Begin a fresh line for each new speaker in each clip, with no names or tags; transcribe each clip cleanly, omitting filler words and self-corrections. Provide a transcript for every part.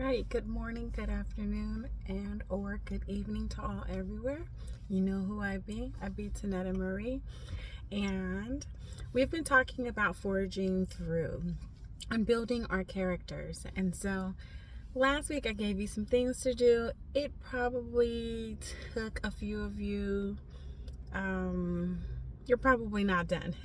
right, good morning, good afternoon, and or good evening to all everywhere. You know who I be. I be Tanetta Marie, and we've been talking about forging through and building our characters. And so last week I gave you some things to do. It probably took a few of you you're probably not done.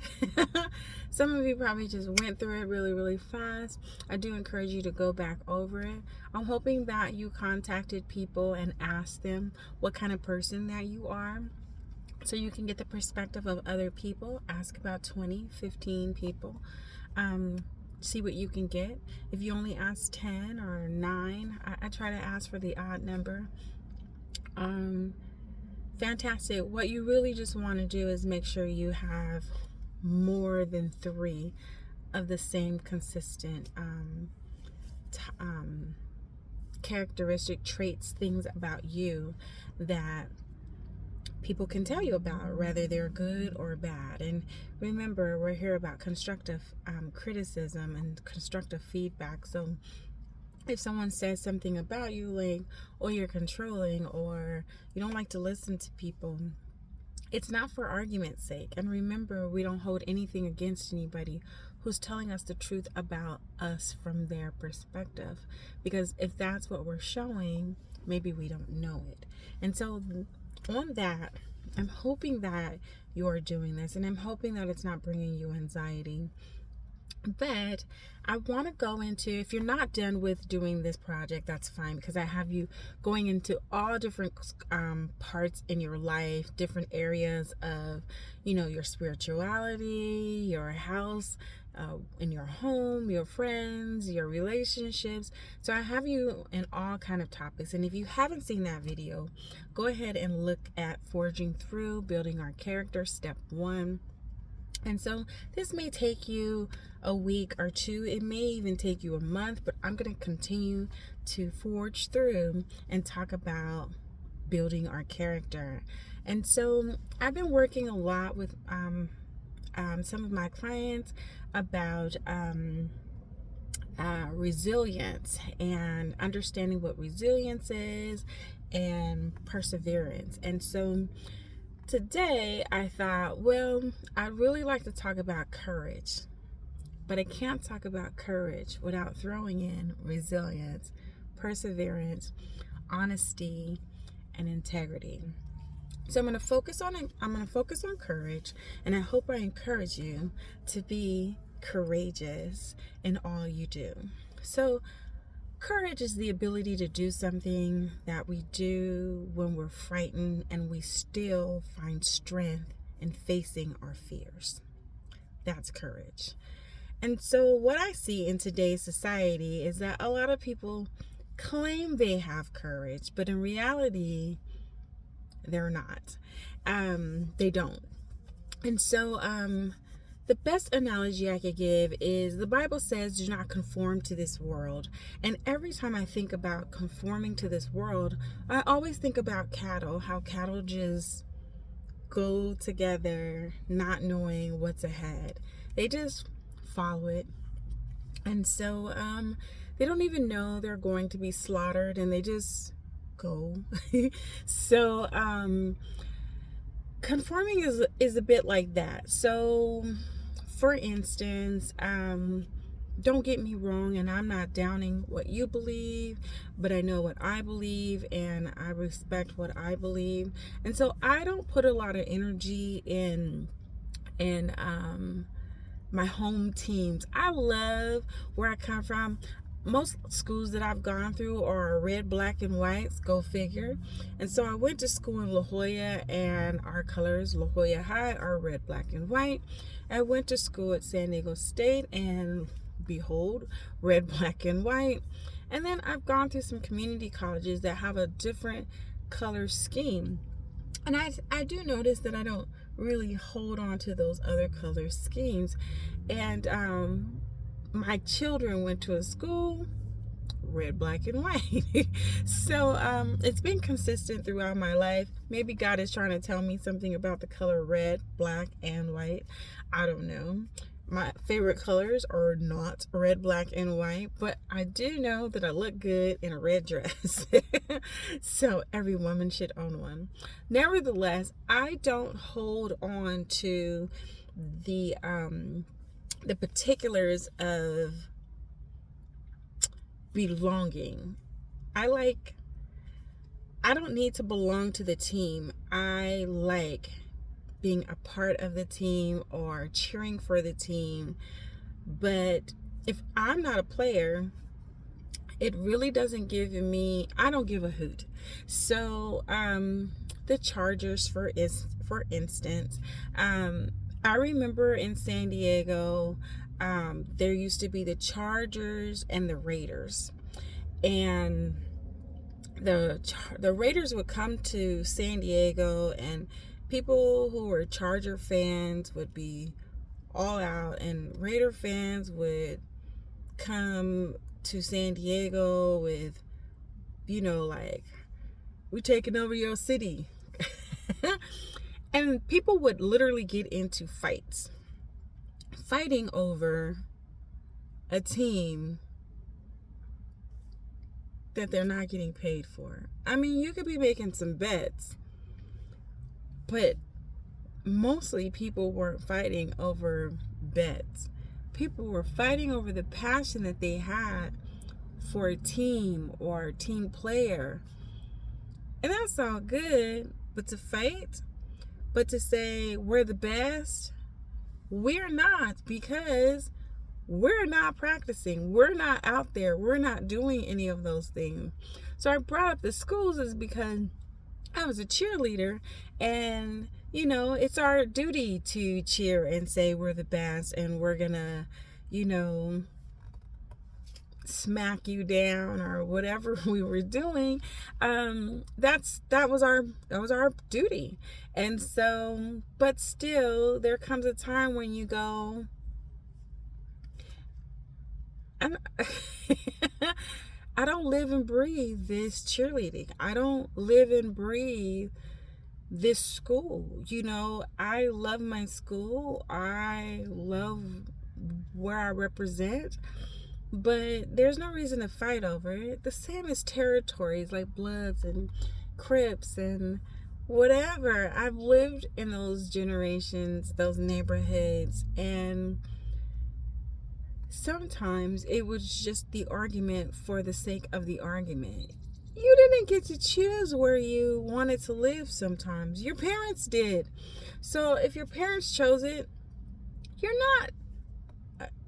Some of you probably just went through it really, really fast. I do encourage you to go back over it. I'm hoping that you contacted people and asked them what kind of person that you are, so you can get the perspective of other people. Ask about 20, 15 people. See what you can get. If you only ask 10 or 9, I try to ask for the odd number. Fantastic. What you really just want to do is make sure you have more than 3 of the same consistent characteristic traits, things about you that people can tell you about, whether they're good or bad. And remember, we're here about constructive criticism and constructive feedback. So if someone says something about you, like, oh, you're controlling, or you don't like to listen to people, it's not for argument's sake. And remember, we don't hold anything against anybody who's telling us the truth about us from their perspective, because if that's what we're showing, maybe we don't know it. And so on that, I'm hoping that you're doing this, and I'm hoping that it's not bringing you anxiety. But I want to go into, if you're not done with doing this project, that's fine, because I have you going into all different parts in your life, different areas of, your spirituality, your house, in your home, your friends, your relationships. So I have you in all kind of topics. And if you haven't seen that video, go ahead and look at Forging Through, Building Our Character, Step 1. And so this may take you a week or 2. It may even take you a month, but I'm going to continue to forge through and talk about building our character. And so I've been working a lot with some of my clients about resilience and understanding what resilience is and perseverance. And so today I thought, well, I'd really like to talk about courage, but I can't talk about courage without throwing in resilience, perseverance, honesty, and integrity. So I'm going to focus on courage, and I hope I encourage you to be courageous in all you do. So courage is the ability to do something that we do when we're frightened, and we still find strength in facing our fears. That's courage. And so what I see in today's society is that a lot of people claim they have courage, but in reality, they're not. They don't. And so the best analogy I could give is the Bible says, do not conform to this world. And every time I think about conforming to this world, I always think about cattle, how cattle just go together, not knowing what's ahead. They just follow it. And so they don't even know they're going to be slaughtered, and they just go. So conforming is a bit like that. So for instance, don't get me wrong, and I'm not downing what you believe, but I know what I believe, and I respect what I believe. And so I don't put a lot of energy in my home teams. I love where I come from. Most schools that I've gone through are red, black, and whites, go figure. And so I went to school in La Jolla, and our colors, La Jolla High, are red, black, and white. I went to school at San Diego State, and behold, red, black, and white. And then I've gone through some community colleges that have a different color scheme. And I do notice that I don't really hold on to those other color schemes. And my children went to a school red, black, and white. So it's been consistent throughout my life. Maybe God is trying to tell me something about the color red, black, and white. I don't know. My favorite colors are not red, black, and white, but I do know that I look good in a red dress. So every woman should own one. Nevertheless, I don't hold on to the particulars of belonging. I don't need to belong to the team. I like being a part of the team or cheering for the team. But if I'm not a player, it really doesn't give me, I don't give a hoot. So the Chargers, for instance, I remember in San Diego, there used to be the Chargers and the Raiders. And the Raiders would come to San Diego, and people who were Charger fans would be all out, and Raider fans would come to San Diego with, like, we're taking over your city. And people would literally get into fighting over a team that they're not getting paid for. I mean, you could be making some bets, but mostly people weren't fighting over bets. People were fighting over the passion that they had for a team or a team player. And that's all good, but to fight, but to say we're the best, we're not, because we're not practicing. We're not out there. We're not doing any of those things. So I brought up the schools is because I was a cheerleader, and it's our duty to cheer and say we're the best, and we're gonna smack you down or whatever we were doing. That was our duty. And so, but still, there comes a time when you go, I don't live and breathe this cheerleading. I don't live and breathe this school. I love my school. I love where I represent, but there's no reason to fight over it. The same as territories like Bloods and Crips and whatever. I've lived in those generations, those neighborhoods, and sometimes it was just the argument for the sake of the argument. You didn't get to choose where you wanted to live sometimes. Your parents did. So if your parents chose it, you're not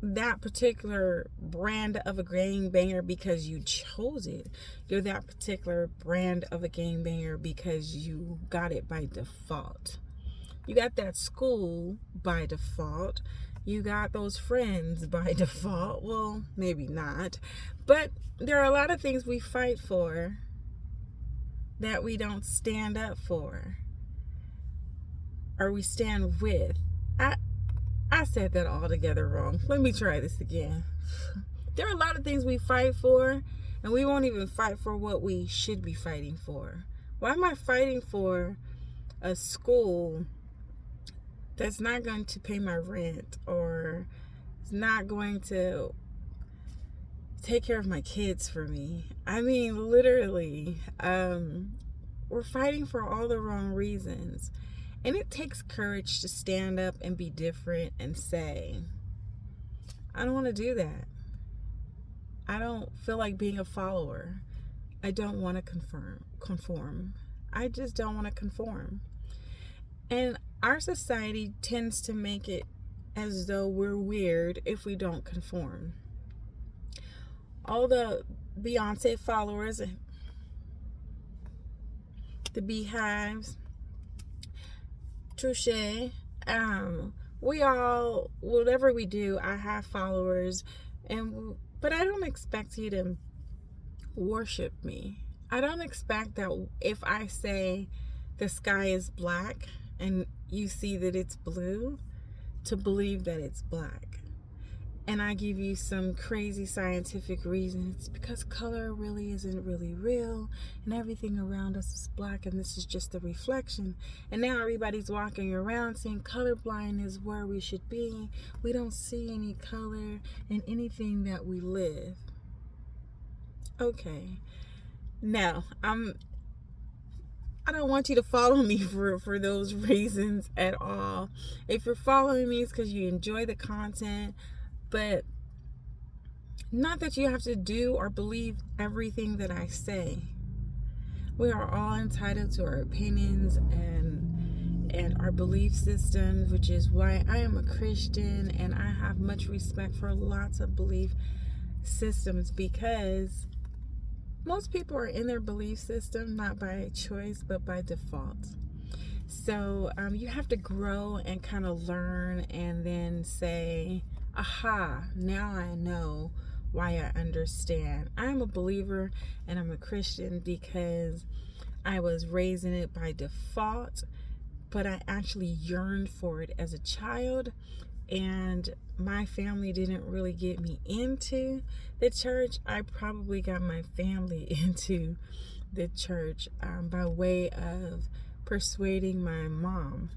that particular brand of a gangbanger because you chose it. You're that particular brand of a gangbanger because you got it by default. You got that school by default. You got those friends by default. Well, maybe not. But there are a lot of things we fight for that we don't stand up for, or we stand with. I said that all together wrong. Let me try this again. There are a lot of things we fight for, and we won't even fight for what we should be fighting for. Why am I fighting for a school that's not going to pay my rent, or is not going to take care of my kids for me? I mean, literally, we're fighting for all the wrong reasons. And it takes courage to stand up and be different and say, I don't want to do that. I don't feel like being a follower. I don't want to conform. I just don't want to conform. And our society tends to make it as though we're weird if we don't conform. All the Beyonce followers, the Beehives, Touche, we all, whatever we do, I have followers, but I don't expect you to worship me. I don't expect that if I say the sky is black and you see that it's blue, to believe that it's black. and I give you some crazy scientific reasons, because color really isn't really real, and everything around us is black, and this is just a reflection. And now everybody's walking around saying colorblind is where we should be. We don't see any color in anything that we live. Okay, now I don't want you to follow me for those reasons at all. If you're following me, it's because you enjoy the content, but not that you have to do or believe everything that I say. We are all entitled to our opinions and our belief systems, which is why I am a Christian, and I have much respect for lots of belief systems, because most people are in their belief system not by choice but by default. So you have to grow and kind of learn, and then say, aha, now I know why I understand. I'm a believer and I'm a Christian because I was raised in it by default, but I actually yearned for it as a child, and my family didn't really get me into the church. I probably got my family into the church by way of persuading my mom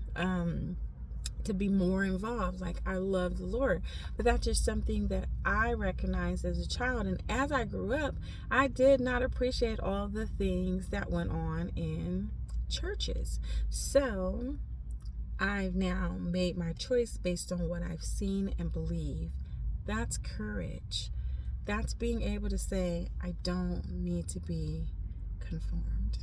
to be more involved. Like, I love the Lord, but that's just something that I recognized as a child. And as I grew up, I did not appreciate all the things that went on in churches. So I've now made my choice based on what I've seen and believe. That's courage. That's being able to say, I don't need to be conformed.